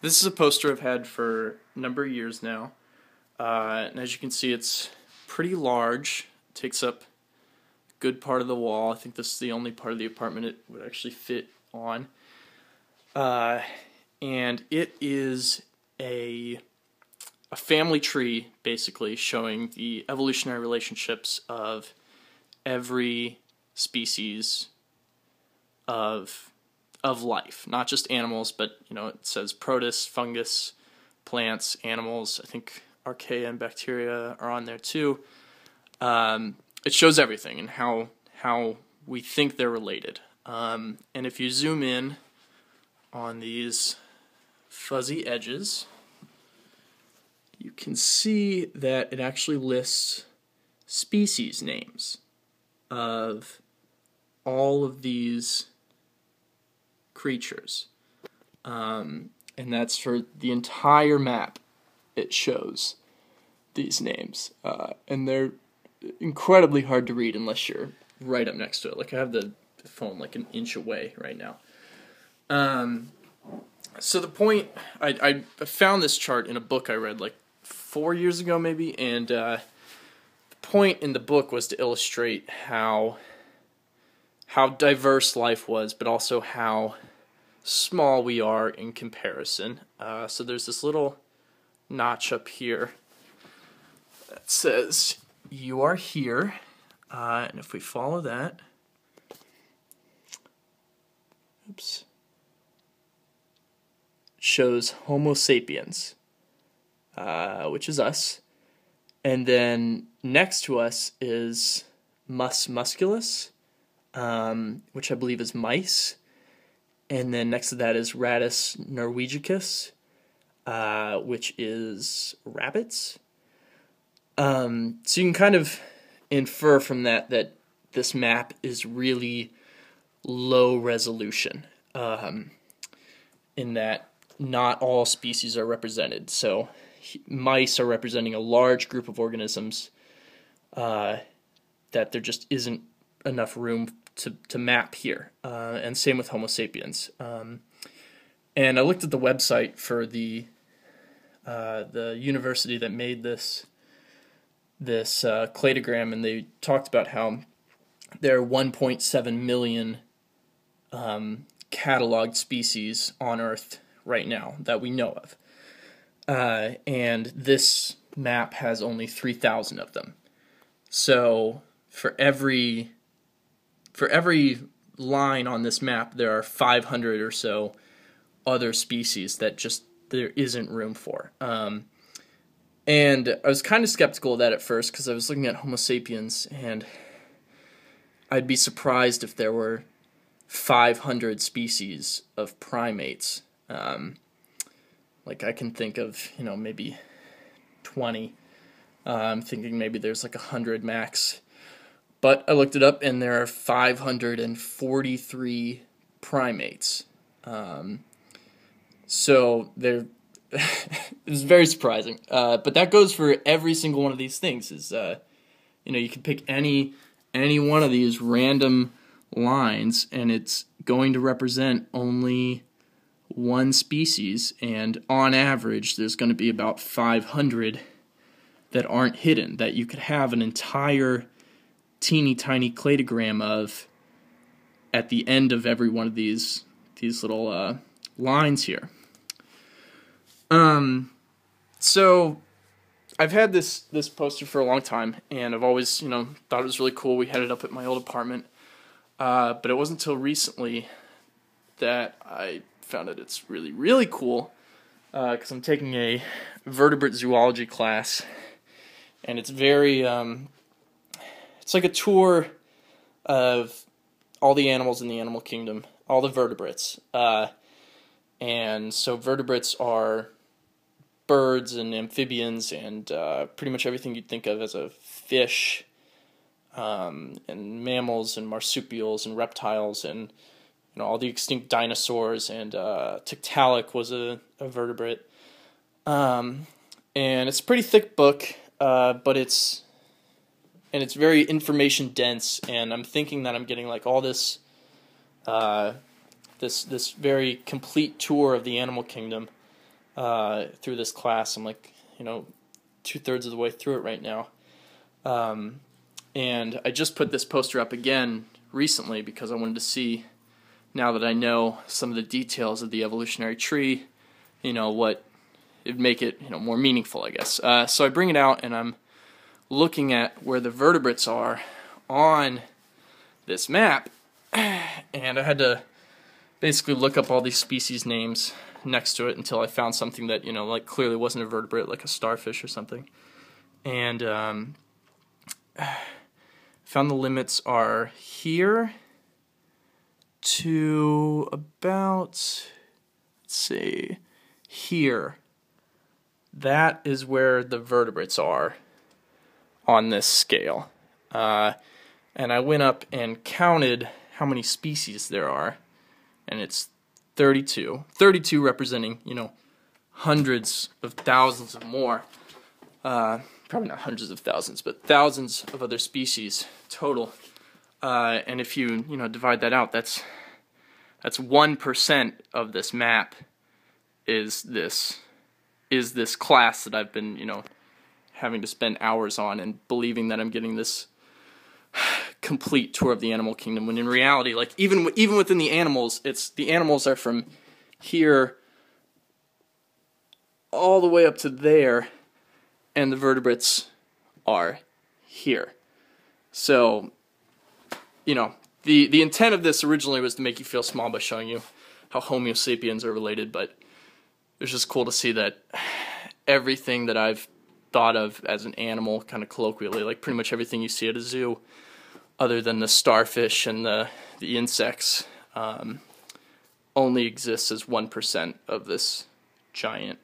This is a poster I've had for a number of years now, and as you can see, it's pretty large. It takes up a good part of the wall. I think this is the only part of the apartment it would actually fit on. And it is a family tree, basically, showing the evolutionary relationships of every species of life, not just animals, but it says protists, fungus, plants, animals. I think archaea and bacteria are on there too. It shows everything and how we think they're related. And if you zoom in on these fuzzy edges, you can see that it actually lists species names of all of these creatures. And that's for the entire map. It shows these names. And they're incredibly hard to read unless you're right up next to it. Like, I have the phone like an inch away right now. So the point, I found this chart in a book I read like 4 years ago maybe, and the point in the book was to illustrate how diverse life was, but also how small we are in comparison. So there's this little notch up here that says, "You are here," and if we follow that, oops, shows Homo sapiens, which is us, and then next to us is Mus musculus, which I believe is mice, and then next to that is Rattus norvegicus, which is rabbits. So you can kind of infer from that this map is really low resolution, in that not all species are represented. So mice are representing a large group of organisms that there just isn't enough room to map here, and same with Homo sapiens. And I looked at the website for the university that made this cladogram, and they talked about how there are 1.7 million cataloged species on Earth right now that we know of, and this map has only 3,000 of them. So for every line on this map, there are 500 or so other species that just there isn't room for. And I was kind of skeptical of that at first because I was looking at Homo sapiens, and I'd be surprised if there were 500 species of primates. Like, I can think of, maybe 20. I'm thinking maybe there's like 100 max. But I looked it up, and there are 543 primates. So they're it's very surprising. But that goes for every single one of these things. Is you can pick any one of these random lines, and it's going to represent only one species, and on average there's going to be about 500 that aren't hidden, that you could have an entire teeny tiny cladogram of at the end of every one of these little lines here. So I've had this poster for a long time, and I've always thought it was really cool. We had it up at my old apartment, but it wasn't until recently that I found that it's really, really cool, because I'm taking a vertebrate zoology class, and it's very it's like a tour of all the animals in the animal kingdom, all the vertebrates. And so vertebrates are birds and amphibians and pretty much everything you'd think of as a fish, and mammals and marsupials and reptiles and all the extinct dinosaurs, and Tiktaalik was a vertebrate. And it's a pretty thick book, but it's very information dense, and I'm thinking that I'm getting like all this this very complete tour of the animal kingdom through this class. I'm like, 2/3 of the way through it right now. And I just put this poster up again recently because I wanted to see, now that I know some of the details of the evolutionary tree, what it'd make it more meaningful, I guess. So I bring it out and I'm looking at where the vertebrates are on this map, and I had to basically look up all these species names next to it until I found something that like clearly wasn't a vertebrate, like a starfish or something. And found the limits are here to about, let's see, here. That is where the vertebrates are on this scale. And I went up and counted how many species there are, and it's 32. 32 representing, hundreds of thousands of more. Probably not hundreds of thousands, but thousands of other species total. And if you, divide that out, that's 1% of this map is this class that I've been, having to spend hours on and believing that I'm getting this complete tour of the animal kingdom, when in reality, like even within the animals, the animals are from here all the way up to there, and the vertebrates are here. So, the intent of this originally was to make you feel small by showing you how Homo sapiens are related, but it's just cool to see that everything that I've thought of as an animal, kind of colloquially, like pretty much everything you see at a zoo, other than the starfish and the insects, only exists as 1% of this giant